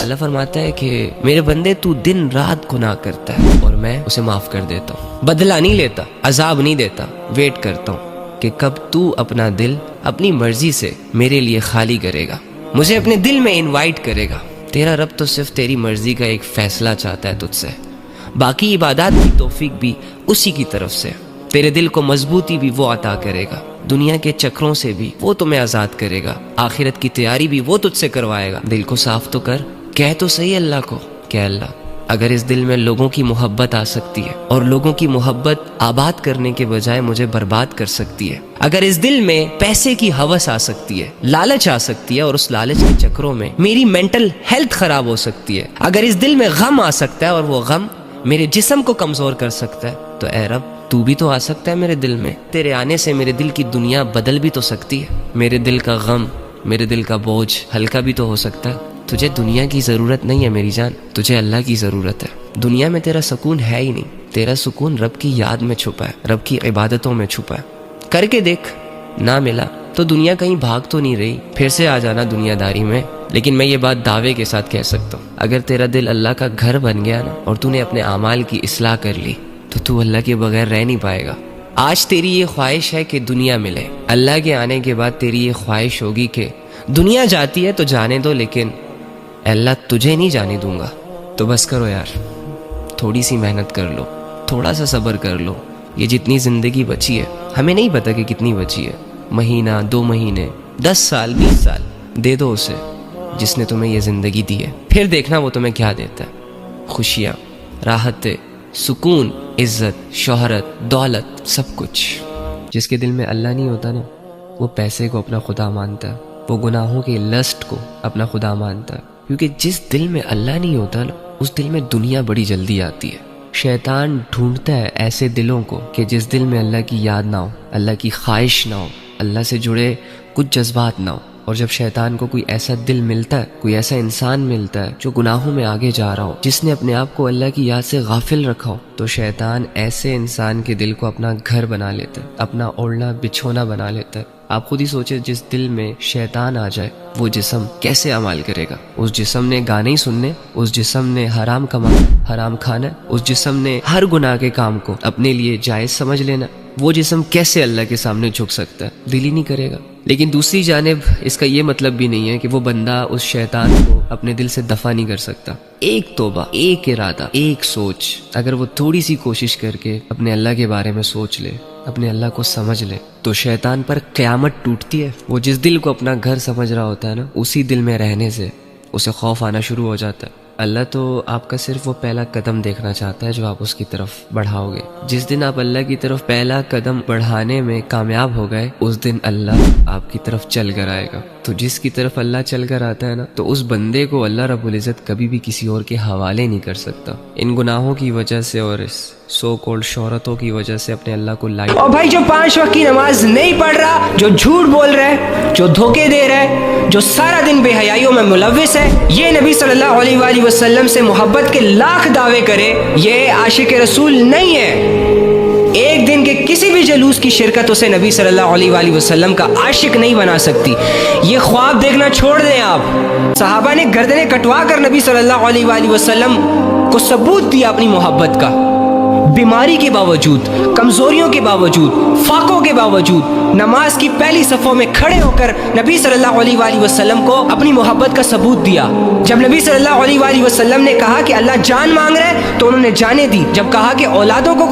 اللہ فرماتا ہے کہ میرے بندے تو دن رات گناہ کرتا ہے اور میں اسے معاف کر دیتا ہوں، بدلہ نہیں لیتا، عذاب نہیں دیتا، ویٹ کرتا ہوں کہ کب تو اپنا دل اپنی مرضی سے میرے لیے خالی کرے گا، مجھے اپنے دل میں انوائٹ کرے گا۔ تیرا رب تو صرف تیری مرضی کا ایک فیصلہ چاہتا ہے تجھ سے، باقی عبادات کی توفیق بھی اسی کی طرف سے، تیرے دل کو مضبوطی بھی وہ عطا کرے گا، دنیا کے چکروں سے بھی وہ تمہیں آزاد کرے گا، آخرت کی تیاری بھی وہ تجھ سے کروائے گا۔ دل کو صاف تو کر، کہہ تو صحیح اللہ کو کہ اللہ اگر اس دل میں لوگوں کی محبت آ سکتی ہے اور لوگوں کی محبت آباد کرنے کے بجائے مجھے برباد کر سکتی ہے، اگر اس دل میں پیسے کی ہوس آ سکتی ہے، لالچ آ سکتی ہے اور اس لالچ کے چکروں میں میری مینٹل ہیلتھ خراب ہو سکتی ہے، اگر اس دل میں غم آ سکتا ہے اور وہ غم میرے جسم کو کمزور کر سکتا ہے، تو اے رب تو بھی تو آ سکتا ہے میرے دل میں، تیرے آنے سے میرے دل کی دنیا بدل بھی تو سکتی ہے، میرے دل کا غم، میرے دل کا بوجھ ہلکا بھی تو ہو سکتا ہے۔ تجھے دنیا کی ضرورت نہیں ہے میری جان، تجھے اللہ کی ضرورت ہے۔ دنیا میں تیرا سکون ہے ہی نہیں، تیرا سکون رب کی یاد میں چھپا ہے، رب کی عبادتوں میں چھپا ہے۔ کر کے دیکھ، نہ ملا تو دنیا کہیں بھاگ تو نہیں رہی، پھر سے آ جانا دنیا داری میں۔ لیکن میں یہ بات دعوے کے ساتھ کہہ سکتا ہوں، اگر تیرا دل اللہ کا گھر بن گیا نا اور تو نے اپنے اعمال کی اصلاح کر لی تو اللہ کے بغیر رہ نہیں پائے گا۔ آج تیری یہ خواہش ہے کہ دنیا ملے، اللہ کے آنے کے بعد تیری یہ خواہش ہوگی کہ دنیا جاتی ہے تو جانے دو، لیکن اللہ تجھے نہیں جانے دوں گا۔ تو بس کرو یار، تھوڑی سی محنت کر لو، تھوڑا سا صبر کر لو۔ یہ جتنی زندگی بچی ہے، ہمیں نہیں پتا کہ کتنی بچی ہے، مہینہ، 2 مہینے، 10 سال، 20 سال دے دو اسے جس نے تمہیں یہ زندگی دی ہے، پھر دیکھنا وہ تمہیں کیا دیتا ہے۔ خوشیاں، راحتیں، سکون، عزت، شہرت، دولت، سب کچھ۔ جس کے دل میں اللہ نہیں ہوتا نا، وہ پیسے کو اپنا خدا مانتا ہے، وہ گناہوں کے لسٹ کو اپنا خدا مانتا ہے، کیونکہ جس دل میں اللہ نہیں ہوتا نا، اس دل میں دنیا بڑی جلدی آتی ہے۔ شیطان ڈھونڈتا ہے ایسے دلوں کو کہ جس دل میں اللہ کی یاد نہ ہو، اللہ کی خواہش نہ ہو، اللہ سے جڑے کچھ جذبات نہ ہو۔ اور جب شیطان کو کوئی ایسا دل ملتا ہے، کوئی ایسا انسان ملتا ہے جو گناہوں میں آگے جا رہا ہو، جس نے اپنے آپ کو اللہ کی یاد سے غافل رکھا ہو، تو شیطان ایسے انسان کے دل کو اپنا گھر بنا لیتا ہے، اپنا اوڑھنا بچھونا بنا لیتا ہے۔ آپ خود ہی سوچے، جس دل میں شیطان آ جائے وہ جسم کیسے عمل کرے گا؟ اس جسم نے گانے ہی سننے، اس جسم نے حرام کمانا، حرام کھانا، اس جسم نے ہر گناہ کے کام کو اپنے لیے جائز سمجھ لینا۔ وہ جسم کیسے اللہ کے سامنے جھک سکتا ہے؟ دل ہی نہیں کرے گا۔ لیکن دوسری جانب اس کا یہ مطلب بھی نہیں ہے کہ وہ بندہ اس شیطان کو اپنے دل سے دفع نہیں کر سکتا۔ ایک توبہ، ایک ارادہ، ایک سوچ، اگر وہ تھوڑی سی کوشش کر کے اپنے اللہ کے بارے میں سوچ لے، اپنے اللہ کو سمجھ لے، تو شیطان پر قیامت ٹوٹتی ہے۔ وہ جس دل کو اپنا گھر سمجھ رہا ہوتا ہے نا، اسی دل میں رہنے سے اسے خوف آنا شروع ہو جاتا ہے۔ اللہ تو آپ کا صرف وہ پہلا قدم دیکھنا چاہتا ہے جو آپ اس کی طرف بڑھاؤ گے۔ جس دن آپ اللہ کی طرف پہلا قدم بڑھانے میں کامیاب ہو گئے، اس دن اللہ آپ کی طرف چل کر آئے گا۔ تو جس کی طرف اللہ چل کر آتا ہے نا، تو اس بندے کو اللہ رب العزت کبھی بھی کسی اور کے حوالے نہیں کر سکتا۔ ان گناہوں کی وجہ سے اور اس سو کولڈ شہرتوں کی وجہ سے اپنے اللہ کو لائٹ، اور بھائی جو 5 وقت کی نماز نہیں پڑھ رہا، جو جھوٹ بول رہا ہے، جو دھوکے دے رہا ہے، جو سارا دن بے حیائیوں میں ملوث ہے، یہ نبی صلی اللہ علیہ وآلہ وسلم سے محبت کے لاکھ دعوے کرے، یہ عاشق رسول نہیں ہے۔ ایک دن کے کسی بھی جلوس کی شرکت اسے نبی صلی اللہ علیہ وآلہ وسلم کا عاشق نہیں بنا سکتی۔ یہ خواب دیکھنا چھوڑ دیں آپ۔ صحابہ نے گردنیں کٹوا کر نبی صلی اللہ علیہ وآلہ وسلم کو ثبوت دیا اپنی محبت کا، بیماری کے باوجود، کمزوریوں کے باوجود، فاقوں کے باوجود نماز کی پہلی صفوں میں کھڑے ہو کر نبی صلی اللہ علیہ وآلہ وسلم کو اپنی محبت کا ثبوت دیا۔ جب نبی صلی اللہ علیہ وآلہ وسلم نے کہا کہ اللہ جان مانگ رہے تو انہوں نے جانیں دی، جب کہا کہ اولادوں کو